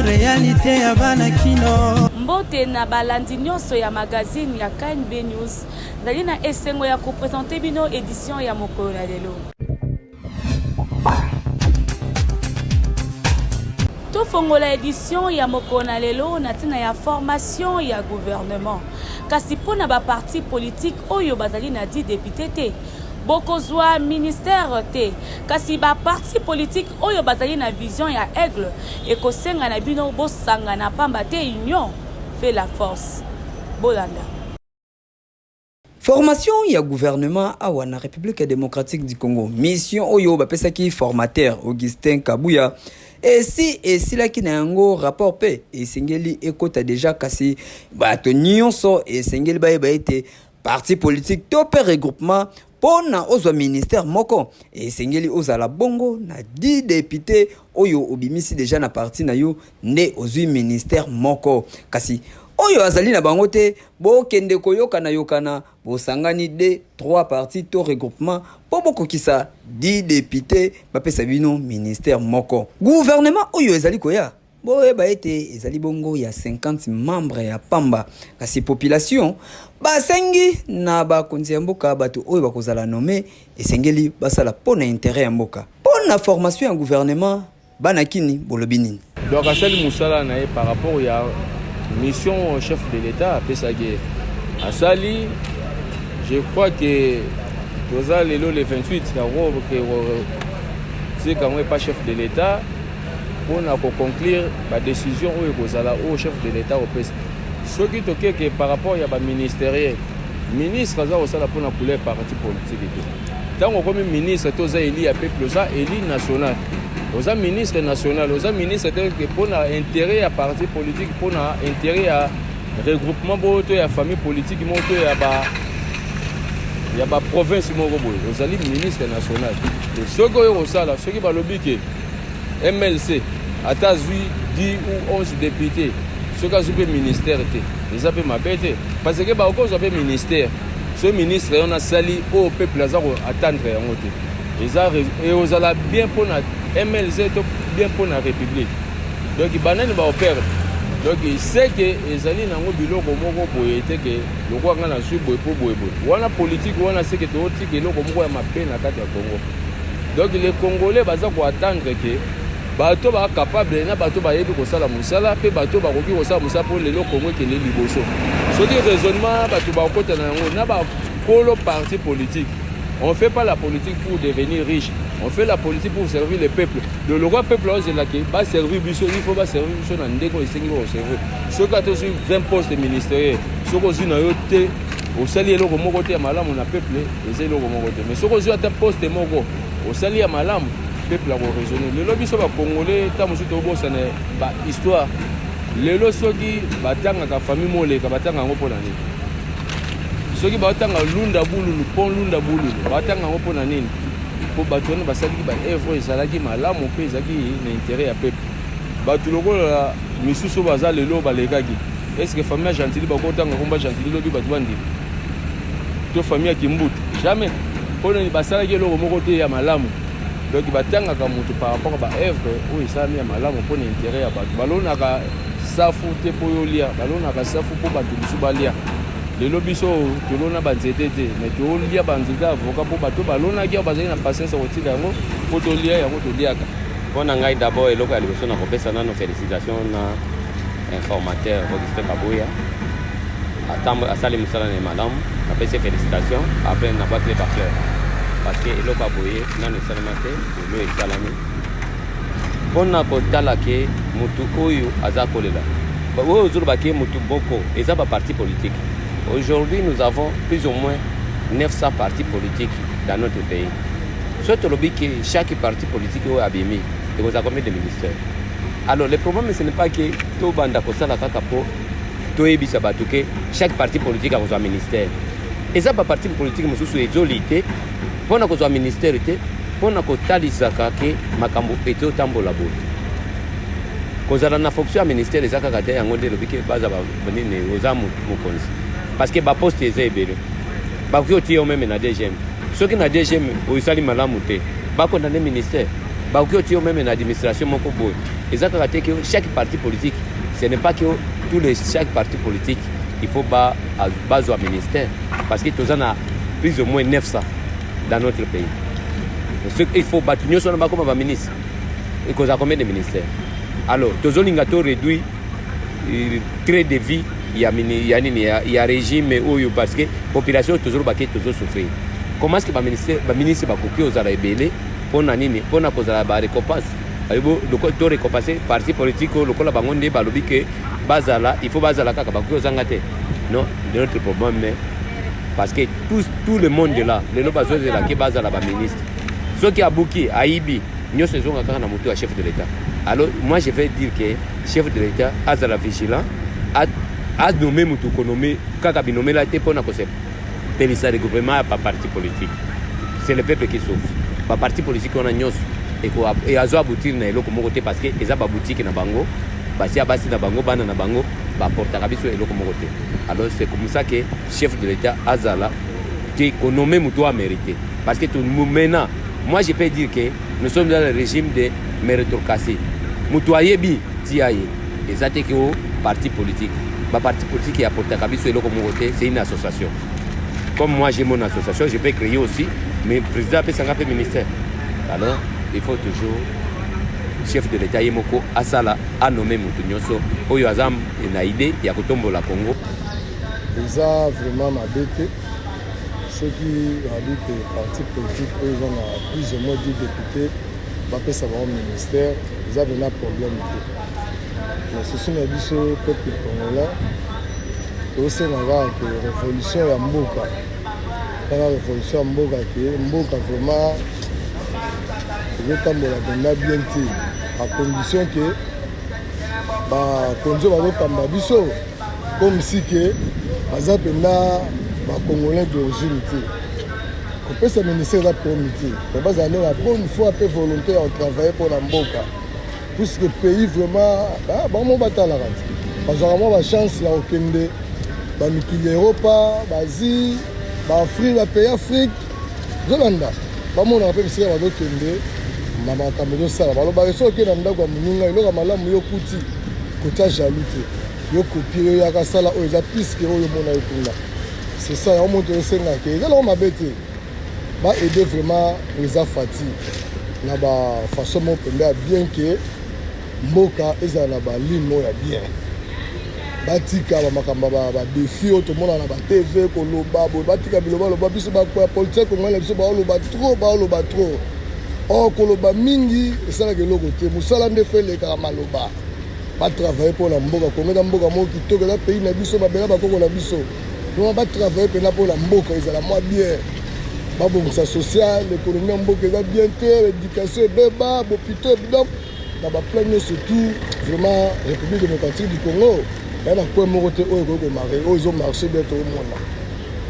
Réalité ya bana kino. Mbote na balandi nyonso ya magazine ya KNB News. Zali na esengo ya kopresente bino édition ya mokolo na lelo. To fongola édition ya mokolo na lelo na tina ya formation ya gouvernement. Kasi pona ba parti politique oyo bazali na 10 députés te. Bokozwa ministère te. Kasi ba parti politique oyo bazali na vision ya aigle ekosenga na bino bosanga na pamba te union fait la force. Bolanda. Formation ya gouvernement awa na République démocratique du Congo. Mission oyo bapesaki formateur Augustin Kabuya. Et si la ki na yango rapport pe esengeli ekota déjà kasi bato nyonso esengeli ba ete parti politique to pe regroupement pona ozwa ministère moko esengeli ozala bongo na 10 députés oyo obimisi déjà na parti na yo ne ozwi ministère moko kasi oyo azali na bango te bo kende koyoka na yokana bo sangani de 3 partis to regroupement po bokokisa 10 députés bapesa bino ministère moko gouvernement oyo ezali koya bo eba ete ezali bongo ya 50 membres ya pamba kasi population basengi na bakonzi ya mboka bato oyo bakozala nommé esengeli basala pona intérêt ya mboka pona formation ya gouvernement banakini bolobini donc asali musala na par rapport ya mission chef de l'État à Pesagé. Asali, je crois que Toza Lelo le 28, c'est quand même pas chef de l'État, pour conclure la décision au chef de l'État au PS. Ce qui est que par rapport à la ministériel, ministre ça aussi la pour couleur parti politique. Tant qu'on comme ministre, Toza éli à peuple, éli national. Aux ministres nationaux, aux ministres pour intérêt à parti politique, pour intérêt à regroupement de la famille politique, il y a la province, aux ministres nationaux. Et ceux qui ont lobby que MLC, à 10 ou 11 députés, ceux qui ont le ministère, ils ont ma bête. Parce que quand ils ont le ministère, ce ministre, on a sali au peuple à attendre. Et aux ala bien pour la MLZ, bien pour la République. Donc, il va opérer. Donc, il sait que les alliés n'ont pas bilo comme on peut être que le roi n'a pas su pour on a politique, on a ce que tout que l'on comme ma peine à Congo. Donc, les Congolais vont attendre que bateau va capable na bateau va yebi ko sala musala pe bateau va koki ko sala musala pour les locaux qui les liboso. Ce qui raisonnement bateau va côté na ba polo parti politique. On ne fait pas la politique pour devenir riche. On fait la politique pour servir le peuple. Le roi peuple va servir Bissot, il faut pas servir Bissot dans des servir. Ce qui a été 20 postes ministériels, ce qui a été au sali eloko moko te malamu na peuple, et eloko moko te. Mais ce qui a été poste moko au sali malamu, peuple a raisonné. Le lobby so ba congolais tamu so to bossa na ba histoire. Le lo soki batanga ka famille mole ka batanga ngo pona ni. Soki batanga lunda bululu pon lunda bululu batanga ngo pona nini. Pour batona basali ba evre ezalaki malamu pe ezaki na intérêt ya peuple. Batu lokola misusu baza lelo balekaki. Est-ce que famille gentille ba kotanga komba gentille lobi batu bandi? To famille Kimbutu jamais. Pona ni basalaki loko moko te ya malamu. Donc batanga ka mutu par rapport ba evre o isami ya malamu pona intérêt ya batu. Balona ka safu te poyolia, balona ka safu po batu bisubalia. Les lobbies sont tous banzete mais tous les banzete avocat pour bateau balona qui a basé na patience au tigango pour tolia ya moto diaka. Bon ngai d'abord et local élection na kopesa na nos félicitations na informateur Augustin Kabuya. Attendre à salim sala na madame, na pese félicitations après na pas les partenaires parce que elo Kabuya na nécessairement que le salami. Bon na kotala ke mutu oyo azakolela. Ba oyo zurba ke mutu boko ezaba parti politique. Aujourd'hui, nous avons plus ou moins 900 partis politiques dans notre pays. Soit que chaque parti politique est abîmé, et vous avez combien de ministères. Alors, le problème, ce n'est pas que tout le monde chaque parti politique a un ministère. Et ça, les partis politiques sont isolés pour un ministère, pour que Talisaka, Makambo et Tambo Labo. kozala na fonction ya ministère eza kaka te yango nde elobi ke baza banini oza mokonzi parce que baposte eza ebele bakoki otie yo meme na dgm soki na dgm oyisali malamu te bakondane ministère bakoki otie yo meme na administration moko boye eza kaka te ke chaque parti politique ce n'est pas que chaque parti politique il faut bazwa ministère parce que toza na plus ou moins 900 dans notre pays. Il faut battre nous sommes comme un ministre. Et qu'on a combien de ministères? Alors, tous les gens réduit très de vie. Il y a régime parce que la population toujours baquée toujours souffrir. Comment est-ce que le ministre va couper aux arabes pour nani pour na cause la récompense? Le récompenser parti politique le cola bangonde balobi que bazala il faut bazala kaka bakuyo zangate. Non, de notre problème parce que tout le monde est là, les gens de la base à la ministre. Ceux qui ont bouqué, Aïbi, nous sommes en à chef de l'État. Alors, moi, je vais dire que chef de l'État a la vigilance, a nommé Moutokonomé, quand il a nommé la tête pour la concept. Le gouvernement pas parti politique. C'est le peuple qui souffre. Pas parti politique, on a nous. Et à aboutir dans le côté parce que les gens boutique na bango, basi abasi na bango, bana na bango, ba porta kabiso et le côté. Alors c'est comme ça que chef de l'État Azala qui nommé Moutou a mérité. Parce que tout maintenant, moi je peux dire que nous sommes dans le régime de méritocratie. Moutou a yebi tiaye. Et ça c'est que parti politique. Le parti politique qui a porté kabiso et le côté, c'est une association. Comme moi j'ai mon association, je peux créer aussi, mais le président peut s'engager ministère. Alors il faut toujours chef de l'État Yemoko Asala a nommé Moutou Nyonso oyo azam na idée ya kotombola Congo. Eza vraiment ma bête. Ceux qui ont dit que les partis politiques, eux, ont plus ou moins 10 députés, après ça va au ministère, ils ont un problème. Mais ce sont les peuple congolais, aussi on a la révolution à Mboka. La révolution à Mboka, Mboka vraiment, il est bien dit, à condition que Konzo va pas biso comme si que baza pena ba congolais d'origine te ko pesa ministère la promité mais baza la bonne fois peu volontaire à travailler pour la mboka puisque pays vraiment ba mo batala kati baza vraiment ba chance ya okende ba mikili Europa bazi ba Afrique ba pays Afrique zolanda ba mo na pe misika ba dokende mama kamelo sala ba lo ba so ke na ndako muninga iloka malamu yo kuti kota jaloux te yo copier ya kasala o eza piske oyo mona ekunda c'est ça ya monte o senga ke eza la mabete ba aider vraiment les afati na ba façon mo pembe bien que mboka eza na ba ligne ya bien batika ba makamba ba défi to mona na ba TV ko loba bo batika biloba loba biso ba kwa politique ko ngala biso ba loba trop o ko loba mingi esala ke loko te musala nde fele ka maloba pas travailler pour la mboka comme dans mboka mo kitoko la pays na biso ba bela ba koko na biso non pas travailler pour la mboka ils la moi bien ba bon ça social l'économie mboka va bien te l'éducation beba bo plutôt donc na ba plan surtout vraiment République démocratique du Congo il y a quoi mo côté o ko marché o ils ont marché bientôt au monde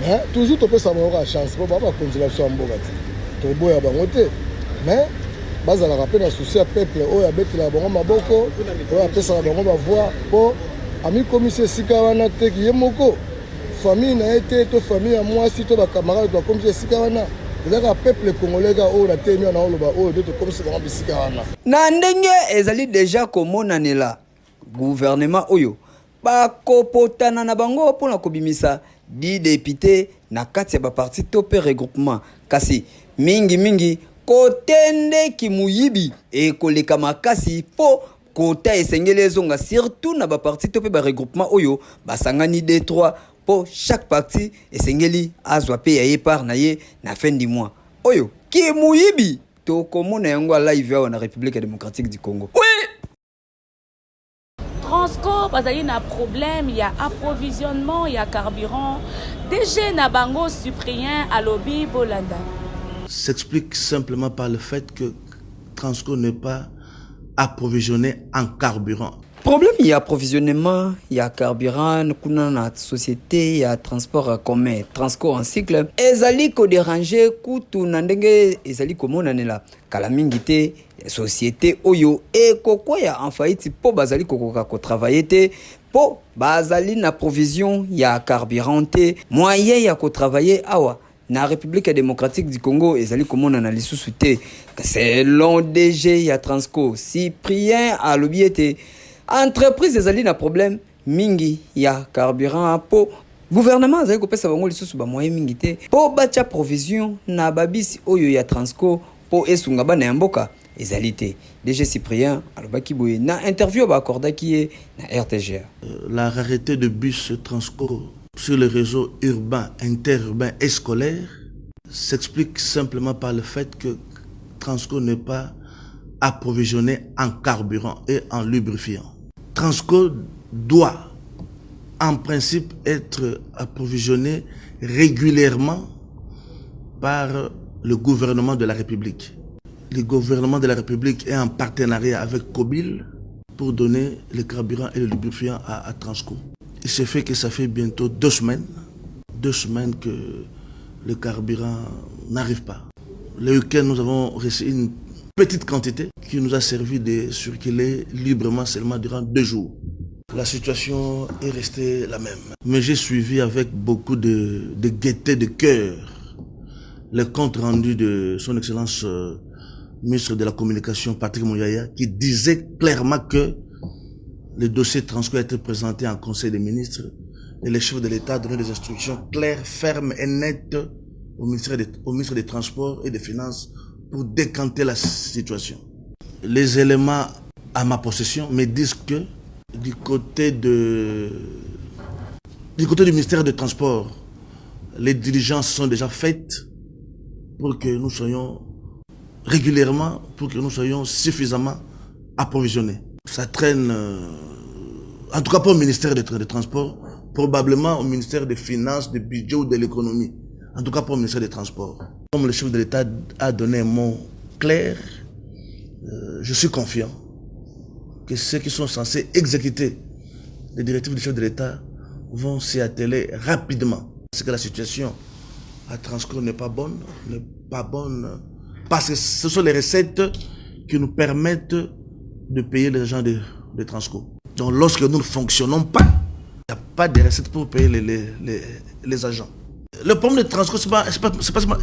hein toujours to peut savoir la chance pour ba continuation mboka to boya ba ngote mais base à la rappel associé à peuple oyo abeti la bango maboko oyo apesa la bango bavoix po ami commissaire sikawana te ki yemoko famille na été to famille à moi si to ba camarade to commissaire sikawana ezaka peuple congolais ka oyo na temi na oloba oyo to commissaire bango sikawana na ndenge ezali déjà komonanela gouvernement oyo bakopotana na bango mpona kobimisa 10 députés na kati ya ba parti to pe regroupement kasi mingi kotende kimuyibi e koleka makasi po kota esengeli ezonga surtout na ba parti to pe ba regroupement oyo basangani D3 po chaque parti esengeli azwa pe ya par na ye na fin du mois oyo kimuyibi to komona yango live ya na République démocratique du Congo. Oui. Transco, il y a un problème, il y a approvisionnement, il y a carburant. DG Nabango Cyprien à Lobby Bolanda. S'explique simplement par le fait que Transco n'est pas approvisionné en carburant. Problème, il y a approvisionnement, il y a carburant, kuna na société, il y a transport en commun, Transco en cycle. Ezali ko déranger kutu na ndenge ezali komona nela kala mingi te société oyo ekokwea en faillite po bazali kokoka ko travailler te po bazali na provision ya carburant te moyen ya ko travailler awa na République démocratique du Congo ezali komona na lisusu te. Selon DG ya Transco Cyprien alobi ete entreprise ezali na problème mingi ya carburant po gouvernement azali kopesa bango lisusu ba moyen mingi te po bacha provision na babisi oyo ya Transco po esunga bana ya mboka ezali te. DG Cyprien alobaki boye na interview ba akordaki ye na RTGA. La rareté de bus Transco sur le réseau urbain, interurbain et scolaire s'explique simplement par le fait que Transco n'est pas approvisionné en carburant et en lubrifiant. Transco doit en principe être approvisionné régulièrement par le gouvernement de la République. Le gouvernement de la République est en partenariat avec Cobil pour donner le carburant et le lubrifiant à Transco. Il se fait que ça fait bientôt 2 semaines que le carburant n'arrive pas. Le week-end, nous avons reçu une petite quantité qui nous a servi de circuler librement seulement durant 2 jours. La situation est restée la même. Mais j'ai suivi avec beaucoup de gaieté de cœur le compte rendu de son Excellence ministre de la Communication, Patrick Mouyaya, qui disait clairement que le dossier Transco a été présenté en Conseil des ministres et le chef de l'État a donné des instructions claires, fermes et nettes au ministre des Transports et des Finances pour décanter la situation. Les éléments à ma possession me disent que du côté du ministère des Transports, les diligences sont déjà faites pour que nous soyons régulièrement, pour que nous soyons suffisamment approvisionnés. Ça traîne, en tout cas pas au ministère des Transports, probablement au ministère des Finances, du Budget ou de l'Économie. En tout cas pas au ministère des Transports. Comme le chef de l'État a donné un mot clair, je suis confiant que ceux qui sont censés exécuter les directives du chef de l'État vont s'y atteler rapidement. Parce que la situation à Transco n'est pas bonne, parce que ce sont les recettes qui nous permettent de payer les agents de Transco. Donc lorsque nous ne fonctionnons pas, il n'y a pas de recettes pour payer les agents. Le problème de Transco, ce n'est pas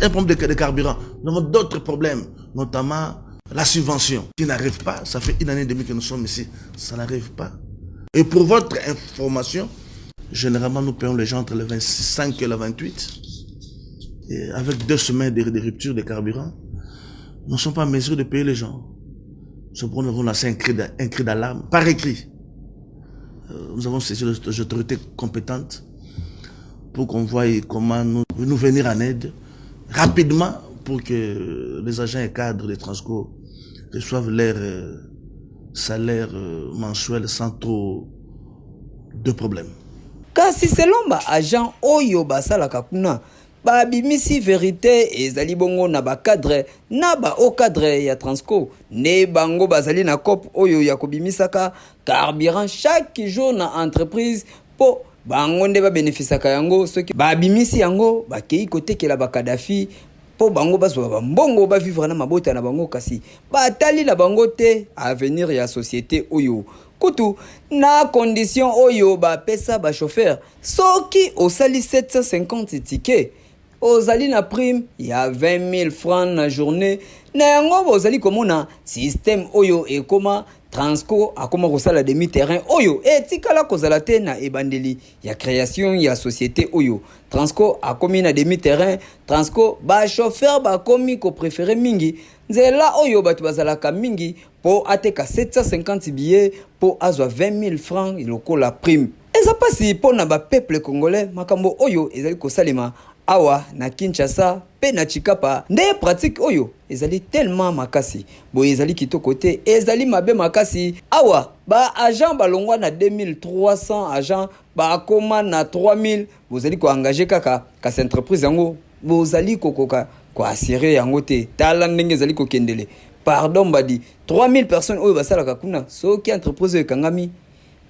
un problème de carburant. Nous avons d'autres problèmes, notamment la subvention qui n'arrive pas. Ça fait 1 année et demie que nous sommes ici, ça n'arrive pas. Et pour votre information, généralement nous payons les gens entre le 25 et le 28. Et avec 2 semaines de rupture de carburant, nous ne sommes pas en mesure de payer les gens. Nous avons lancé un cri d'alarme par écrit. Nous avons saisi les autorités compétentes pour qu'on voie comment nous venir en aide rapidement pour que les agents et cadres de Transco reçoivent leur salaire mensuel sans trop de problèmes. Kasi selon ba agent oyo basalaka kuna babimisi vérité ezali bongo na ba cadre na ba au cadre ya Transco ne bango bazali na cop oyo ya kobimisaka carburant chaque jour na entreprise po bango nde ba bénéficiaka yango soki babimisi yango bakei kotekela ba Kadhafi po bango bazwa ba mbongo ba vivre na mabota na bango kasi batali la bango te avenir ya société oyo kutu na condition oyo ba pesa ba chauffeur soki osali 750 tickets ozali na prime ya 20 000 francs na journée na yango bozali komona système oyo ekoma Transco akoma kosala demi-terrain oyo etikala kozala te na ebandeli ya création ya société oyo Transco akomi na demi-terrain Transco ba chauffeur ba komi ko préférer mingi nzela oyo batu bazalaka mingi po ateka 750 billets po azwa 20 000 francs lokola prime eza pasi po na ba peuple congolais makambo oyo ezali kosalema awa na Kinshasa pe na Chikapa nde pratique oyo ezali tellement makasi boye ezali kitoko te ezali mabe makasi awa ba agent balongwa na 2300 agent ba koma na 3000 bozali ko engager kaka kasi entreprise yango bozali kokoka ko assurer yango te tala ndenge ezali ko kendele pardon badi 3000 personnes oyo basalaka kuna soki entreprise ekangami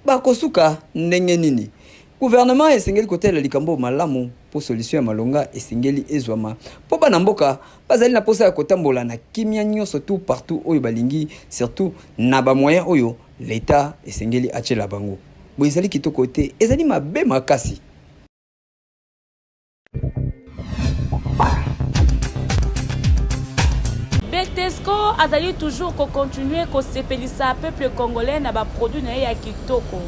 ba kosuka ndenge nini gouvernement esengeli kotela likambo malamu pour solution ya malonga esengeli ezwama po bana mboka bazali na posa ya kotambola na kimia nyonso tout partout oyo balingi surtout na ba moyen oyo l'état esengeli achela bango bo ezali kitoko te ezali mabe makasi. Betesco azali toujours ko continuer ko sepelisa peuple congolais na ba produit na ya kitoko.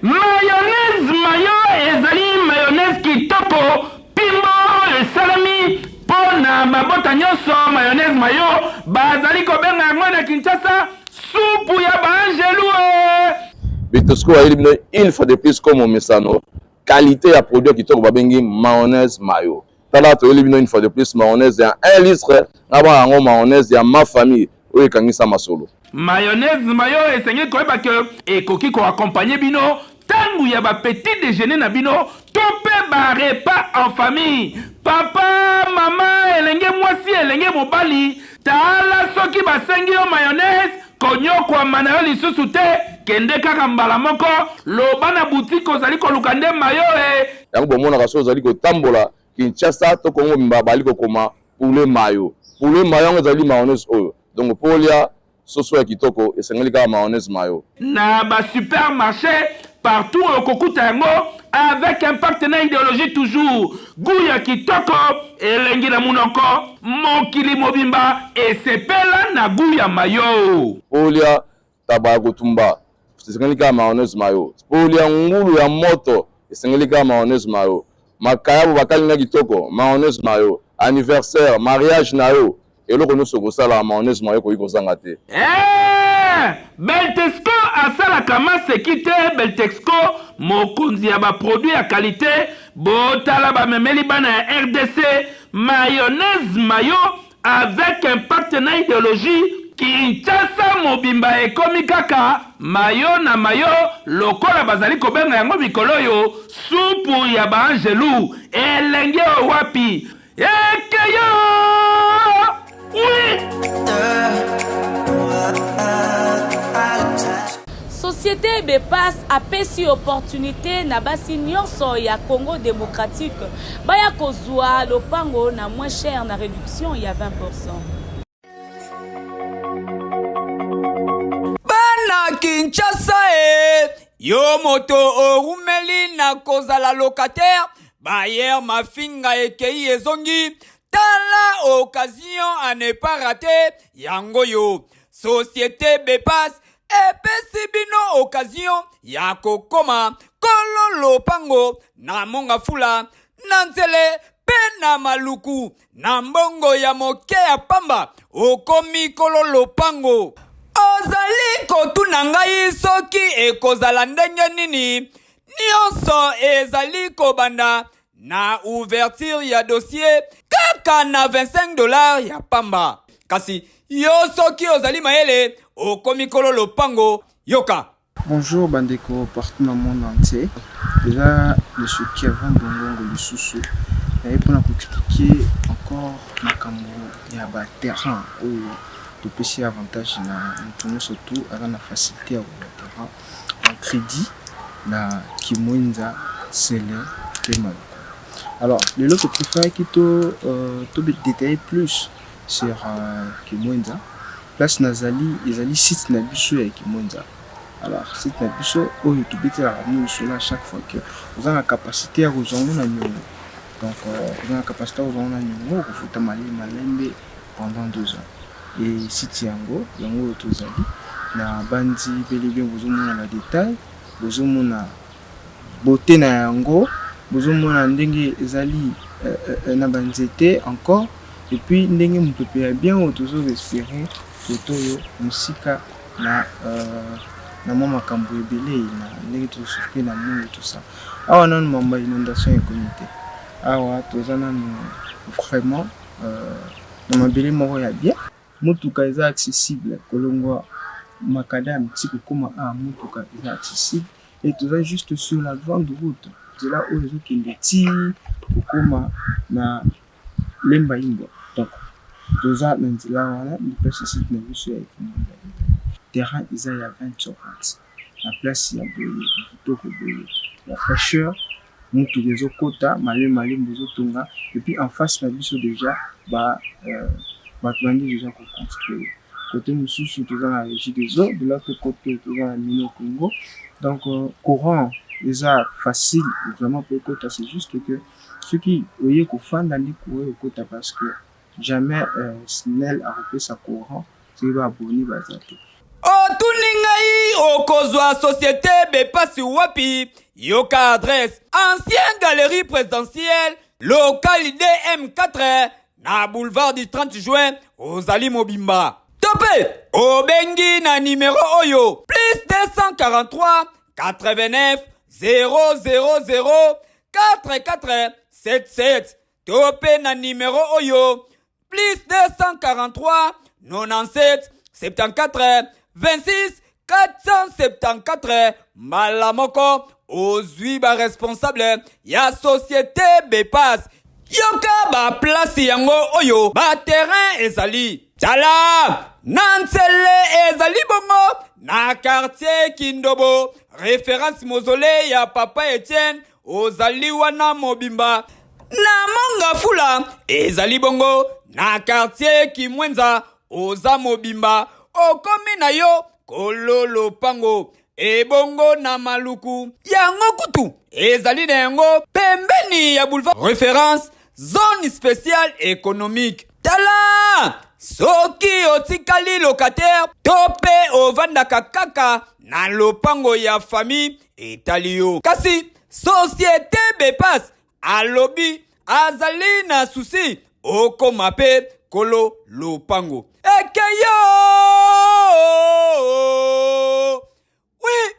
Mayonnaise mayo ezali mayonnaise kitoko pimbo esalami pona babota nyonso mayonnaise mayo bazali kobenga yango na Kinshasa supu ya baangelu. Betesco a éliminé une fois de plus comme Omesano qualité à produit kitoko babengi mayonnaise mayo. Tala to éliminé une fois de plus mayonnaise ya 1 litre na ba yango mayonnaise ya ma famille oyo kangisa masolo. Mayonnaise mayo esengi koyeba ke ekoki ko accompagner bino tangu ya ba petit déjeuner na bino to pe ba repas en famille. Papa, mama, elenge mwasi, elenge mobali, tala soki basengi yo mayonnaise konyokwa mana yo lisusu te kende kaka mbala moko loba na boutique ozali koluka nde mayo yango bomonaka so ozali kotambola Kinshasa to Kongo mba bali kokoma poulet mayo yango ezali mayonnaise oyo donc polia soso ya kitoko esengeli kaka mayonnaise mayo na ba supermarché partout au kokuta yango avec un partenaire idéologique toujours Gouya kitoko elengi na munoko mokili mobimba esepela na Gouya mayo polia taba kotumba esengeli kaka mayonnaise mayo polia ngulu ya moto esengeli kaka mayonnaise mayo makayabo bakalinga kitoko mayonnaise mayo anniversaire mariage na yo eloko nyonso kosala mayonnaise mayo koyi kozanga te. Beltexco asalaka maseki te. Beltexco mokonzi ya baproduit ya qualité botala bamemeli bana ya RDC mayonnaise mayo avec un partenaire idéologie Kinshasa mobimba ekomi kaka mayo na mayo lokola bazali kobenga yango mikolo yo supu ya baangelu elenge wapi ekeyo. Oui. Société Bepas a pesi opportunité na basi nyonso ya Congo démocratique baya kozwa lopango na moins cher na réduction ya 20%. Bana Kinshasa yo moto orumeli na kozala locataire bayer mafinga ekei ezongi tala occasion à ne pas rater yango yo Société Bepas epesi bino occasion ya kokoma kolo lopango na monga fula na nzele pe na maluku na mbongo ya moke ya pamba okomi kolo lopango ozali kotuna ngai soki ekozala ndenge nini nyonso ezali kobanda na ouverture ya dossier kaka na $25 ya pamba kasi yo soki ozali mayele okomi kolo lopango yoka. Bonjour bandeko partout dans le monde entier. Déjà je suis Kevin Bongongo Lisusu et pour vous expliquer encore makambo ya ba terrain ou de PC avantage na nous surtout avec la facilité à terrain en crédit na Kimwenza Sele Tema. Alors les lots que je préfère qui to détailler plus sur Kimwenza place nazali ezali site na biso ya Kimwenza. Alors site na biso oyo to betela nous sur à chaque fois que vous avez la capacité à rejoindre na nyongo. Donc vous avez la capacité à rejoindre na nyongo ko futa malembe pendant 2 ans. Et site yango tozali na bandi belebe bozomona na détail bozomona beauté na yango bozomona ndenge ezali na banzete encore et puis ndenge mupepe ya bien otozo respirer photo yo musika na makambo ebele na ndenge tosouffrir na monde tout ça awa nanu mamba inondation ya communauté awa tozana vraiment na mabele moko ya bien mutuka eza accessible kolongwa makadam petit comme mutuka eza accessible et toza juste sur la grande route de là où les autres qui ti kokoma na lemba imbo donc toza na nzela wana ndipesa site na biso ya terrain eza ya 20 sur 20 la place ya boye kitoko boye la fraîcheur mutu ezokota malé bozotonga et puis en face na biso déjà bato bandi déjà construire côté mosusu toza na régie des eaux de l'autre côté toza na mine au Congo donc courant déjà facile vraiment pour kota c'est juste que ceux qui oye kofanda ndi koye kota parce que jamais SNEL a repris sa courant c'est ba boni bazate otuni ngai okozwa société bepasi wapi yoka adresse ancienne galerie présidentielle local DM4 na boulevard du 30 juin ozali mobimba topé obengi na numéro oyo plus 243 89 000 4477 topé na numéro oyo plus 243 97 74 26 474 malamoko ozwi ba responsable ya société Bepas yoka ba place yango oyo ba terrain ezali tala nansele ezali bongo na quartier Kindobo référence mausolée ya papa Etienne ozali wana mobimba na Mongafula ezali bongo na quartier Kimwenza oza mobimba okomi na yo kololo pango ebongo na maluku yango kutu ezali na yango pembeni ya boulevard référence zone spéciale économique tala soki otikali locataire tope ovandaka kaka na lopango ya famille etali yo kasi société Bepas alobi azali na susi okoma pe kolo lopango ekeyo oui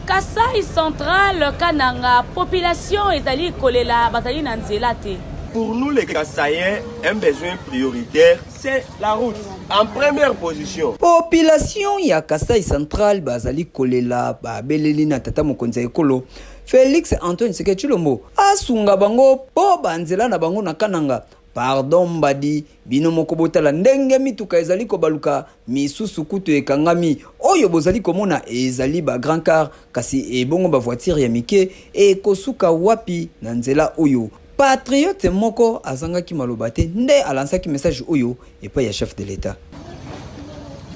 Kasai central kananga population ezali kolela bazali na nzela te. Pour nous les Kasaïens, un besoin prioritaire, c'est la route. En première position. Population ya Kasai central bazali kolela babeleli na tata mokonzi ekolo Félix Antoine Tshisekedi Tshilombo asunga bango po banzela na bango na kananga. Pardon mbadi bino moko botala ndenge mituka ezali kobaluka misusu kutu ekangami oyo bozali komona ezali ba grand car kasi ebongo ba voiture ya mike ekosuka wapi na nzela oyo patriote moko azangaki maloba te nde alansaki message oyo epa ya chef de l'État.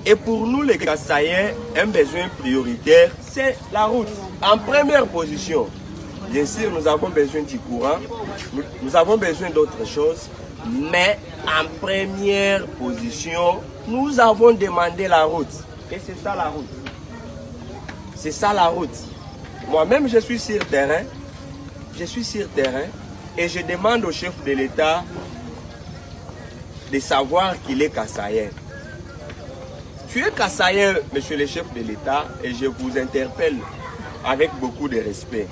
Et pour nous les Kasaïens, un besoin prioritaire, c'est la route. En première position. Bien sûr, nous avons besoin du courant, nous avons besoin d'autres choses, mais en première position, nous avons demandé la route. Et c'est ça la route. C'est ça la route. Moi-même, je suis sur terrain. Je suis sur terrain et je demande au chef de l'État de savoir qu'il est Kassaïen. Tu es Kassaïen, monsieur le chef de l'État, et je vous interpelle avec beaucoup de respect.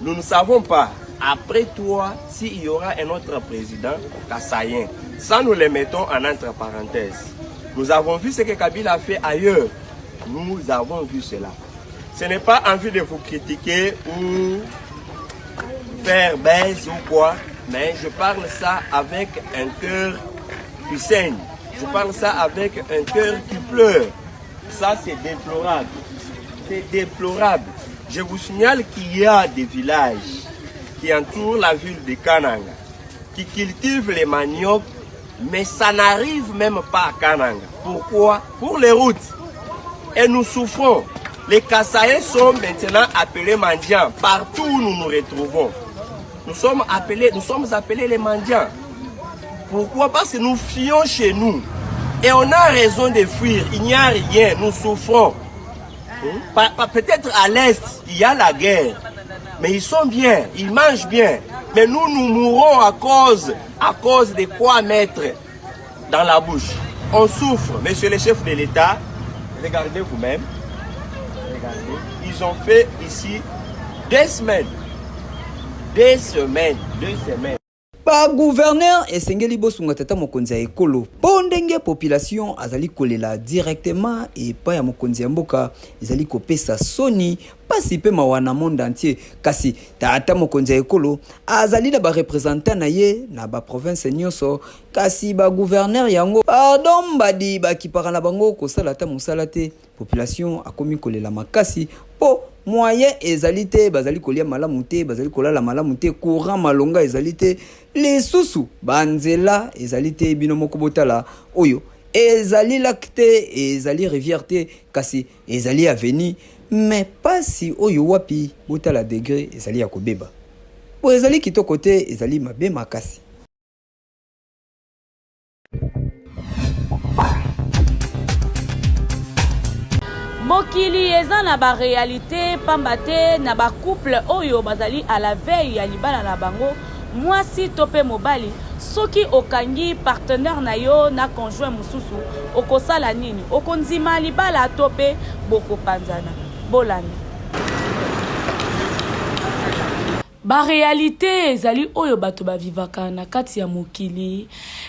Nous ne savons pas, après toi, s'il y aura un autre président Kassaïen. Ça, nous le mettons en entre parenthèses. Nous avons vu ce que Kabila a fait ailleurs. Nous avons vu cela. Ce n'est pas envie de vous critiquer ou faire baisse ou quoi, mais je parle ça avec un cœur qui saigne. Je parle ça avec un cœur qui pleure. Ça, c'est déplorable. C'est déplorable. Je vous signale qu'il y a des villages qui entourent la ville de Kananga, qui cultivent les maniocs, mais ça n'arrive même pas à Kananga. Pourquoi? Pour les routes. Et nous souffrons. Les Kassaïens sont maintenant appelés mendiants. Partout où nous nous retrouvons, nous sommes appelés les mendiants. Pourquoi? Parce que nous fuyons chez nous. Et on a raison de fuir. Il n'y a rien. Nous souffrons. Peut-être à l'Est, il y a la guerre. Mais ils sont bien. Ils mangent bien. Mais nous mourons à cause de quoi mettre dans la bouche. On souffre. Monsieur le chef de l'État, regardez vous-même. Regardez. Ils ont fait ici 2 semaines. 2 semaines. Ba gouverneur esengeli bosunga tata mokonzi ya ekolo pondenge population azali kolela directement et pa ya mokonzi ya mboka ezali kopesa soni pasi pe mawana monde entier kasi tata mokonzi ya ekolo azali na ba représentant na ye na ba province nyonso kasi ba gouverneur yango pardon badi bakipaka na bango kosala ta mosala te population akomi kolela makasi po moyen ezali te bazali kolia malamu te bazali kolala malamu te courant malonga ezali te lisusu banzela ezali te bino moko botala oyo ezali lac te ezali rivière te kasi ezali avenue mais pasi oyo wapi botala degré ezali ya kobeba po ezali kitoko te ezali mabe makasi. Mokili eza na ba réalité pambate na ba couple oyo bazali à la veille ya libala na bango mwasi tope mobali soki okangi partenaire na yo na conjoint mususu okosala nini okonzima libala tope boko panzana bolani. Ba réalité ezali oyo bato ba vivaka na kati ya mokili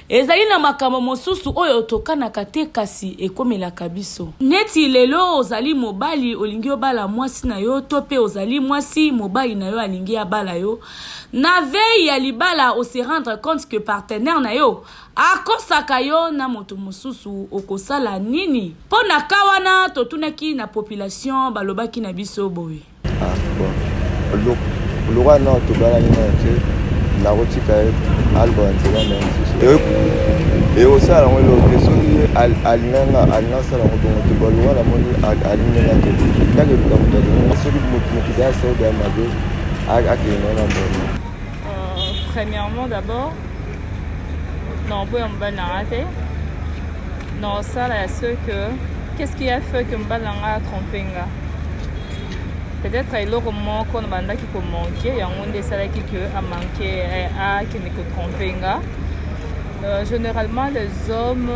ezali na makambo mosusu oyo tokanaka te kasi ekomelaka biso neti lelo ozali mobali olingi obala mwasi na yo to pe ozali mwasi mobali na yo alingi abala yo na veille ya libala o se rendre compte que partenaire na yo akosaka yo na moto mosusu okosala nini po na kawana totunaki na population balobaki na biso boye. Le roi n'a pas la route et au salon, premièrement, d'abord, non, on non, ça, là, qu'est-ce qui a fait que Mbalanga a trompé? Peut-être qu'il y a un qui peut manquer, il y a un qui a manqué, qui ne peut tromper. Généralement, les hommes,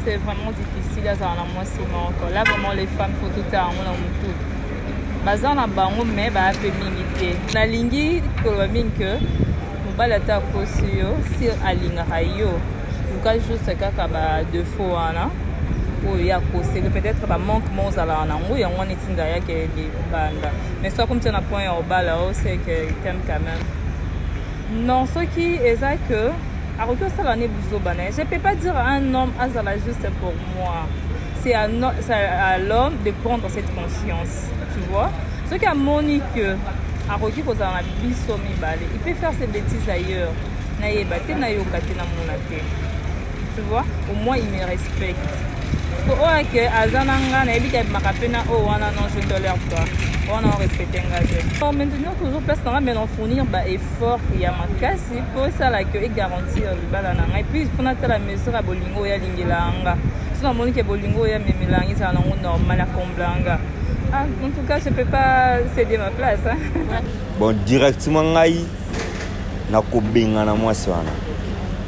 c'est vraiment difficile à faire un là, vraiment, les femmes, il faut tout faire. Bazan na bango mais ba féminité. Na lingi kolomine que mubalata kosio si alinga hayo. Uka juste kaka ba défaut ana. Ya kosé peut-être ba manque mozala na ngo ya ngoni tinda ya ke di banda. Mais soit comme tu na point au bala c'est que t'aimes quand même. Non, ce qui est ça que à retour ça l'année buzobane. Je peux pas dire à un homme azala juste pour moi. C'est à l'homme de prendre cette conscience, tu vois. Ce qui a moni que à retour aux la bisomi balé, il peut faire ses bêtises ailleurs. Naïe baté naïe okate na monate. Tu vois, au moins il me respecte. Ok, azananga na ebika makapena oh wana non je tolère pas. On a respecté engagé. Maintenant toujours place dans mais on fournir ba effort il y a makasi pour ça là que garantir le balana et puis pour la mesure à bolingo ya lingilanga. Sinon mon que bolingo ya memelangi ça non normal à comblanga. Ah, en tout cas je peux pas céder ma place hein. Bon directement ngai na ko benga na mwasi wana.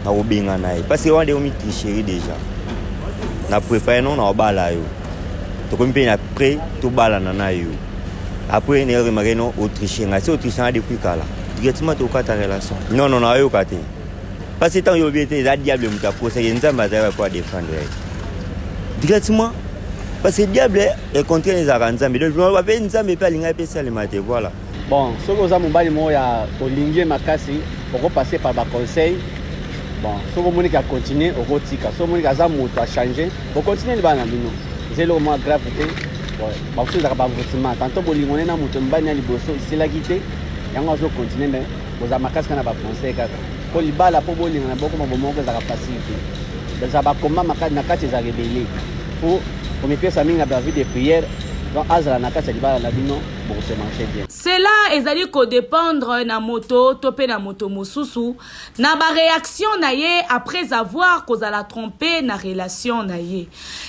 Na ko benga nae parce que wande omi tricherie déjà. Na préféré non na bala yo to ko mpe na pré to bala na yo après ne remarqué non autrichien ngasi autrichien depuis kala directement to kata relation non non na yo kate parce que tant yo biete za diable muta procès nzamba za kwa défendre directement parce que diable est contre les aranzambe donc on va faire nzambe pe linga pe ça le maté voilà bon soko za mobali mo ya olingie makasi oko passer par ba conseil. Bon, si vous voulez continuer, on va tika. Si vous voulez changer, on continue le banamino. C'est le moment grave. Bon, si vous avez pas de tantôt vous voulez na muto mbanya liboso, c'est la guité. Et on va continuer mais vous avez makasi kana ba conseil kaka. Ko libala po bolinga na boko mabomoko za facilité. Ça va comment makasi na kati za rebelle. Pour me pièce minga ba vie de prière. Donc azra na kati libala na bino pour se marcher bien. Cela ezali ko dépendre na moto topé na moto mosusu na ba réaction na ye après avoir kozala trompé na relation na ye.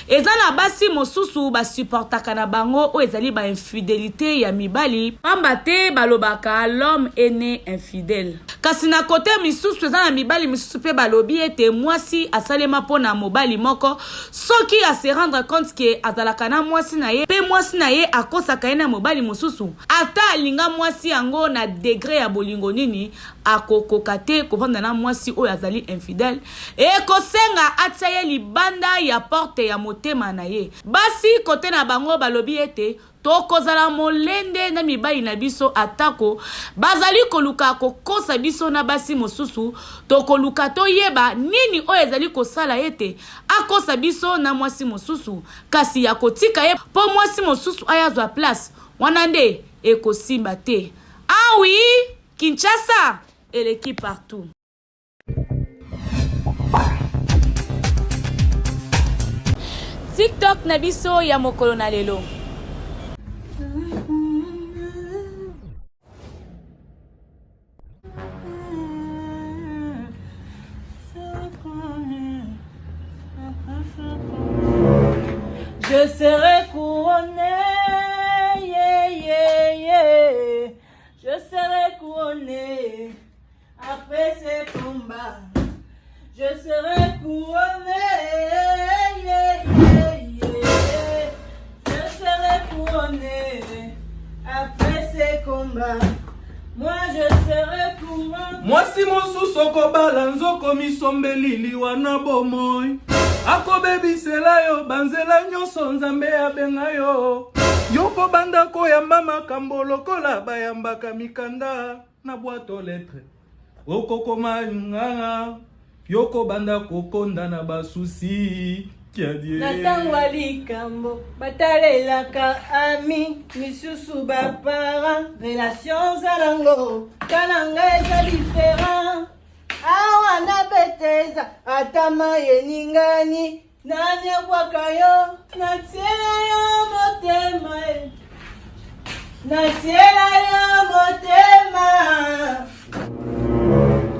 Ezana basi mosusu ba supportaka na bango o ezali ba infidélité ya mibali pambate balobaka l'homme est né infidèle. Kasi na côté misusu ezana mibali misusu pe balobi ete mwasi asalema pona mobali moko soki a se rendre compte que azalaka na mwasi na ye pe mwasi na ye akosaka na mobali mosusu mosusu ata alinga mwasi yango na degré ya bolingo nini akokoka te kovanda na mwasi oyo azali infidèle ekosenga atia ye libanda ya porte ya motema na ye. Basi kote na bango balobi ete tokozala molende na mibali na biso atako bazali koluka kokosa biso na basi mosusu tokoluka toyeba nini oyo ezali kosala ete akosa biso na mwasi mosusu kasi ya kotika ye po mwasi mosusu ayazwa place wana nde ekosimba te. Ah oui, Kinshasa eleki partout. TikTok na biso ya mokolo na lelo. Je serai couronné, yeah, yeah, yeah. Je serai couronné après ces combats. Je serai couronné, yeah, yeah, yeah. Je serai couronné après ces combats. Moi je serai couronné. Moi si mon sous-soko balanzo komi sombeli liwana bomoy. Ako baby sela yo banzela nyonso nzambe abenga yo. Yoko banda ko ya mama kambolo kola bayambaka mikanda na boîte aux lettres. Okoko manganga yoko banda kokonda na basusi kiadie. Natangwa likambo batalelaka ami misusu bapara relations alango kananga eza différent. Awa na beteza atama yeningani nanya kwakayo natiela yo motema natiela yo motema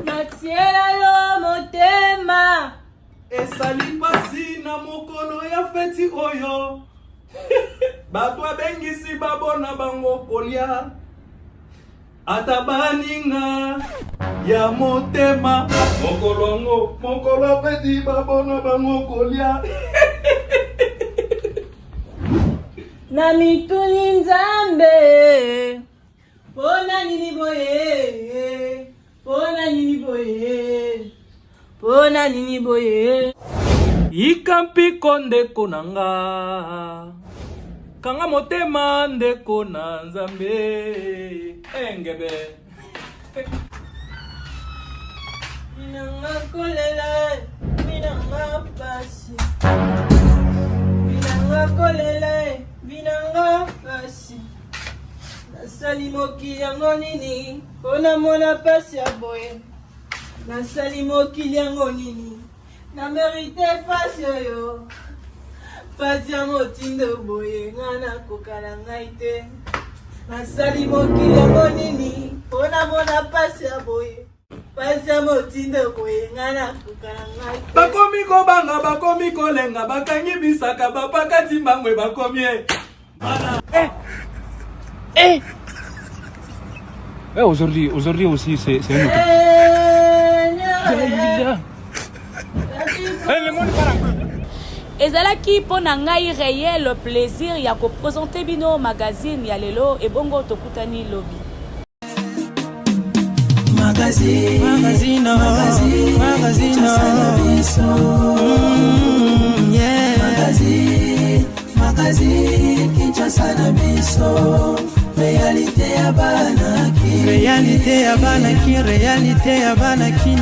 natiela yo motema esali pasi na mokolo ya feti oyo bato abengisi babona bango kolia ata baninga ya motema mokolo peti babona bango kolia na mituni nzambe pona nini boye pona nini boye pona nini boye ikampiko ndeko nanga kanga motema ndeko na nzambe engebe minanga kolela minanga pasi minanga kolela minanga pasi nasali mokili yango nini pona mona pasi ya boye nasali mokili yango nini na merite pasi oyo pasi ya motindo boye ngana kokala ngai te nasali mokili yango nini pona mona pasi ya boye pasi ya motindo boye ngana kokala ngai te bakomi kobanga bakomi kolenga bakangi bisaka bapakati mbangwe bakomi aujourd'hui aussi c'est un autre. ezalaki mpo na ngai réel plaisir ya kopresente bino magazine ya lelo ebongo tokutani lobi magazine Kinshasa na biso réalité ya banaki réalité ya banaki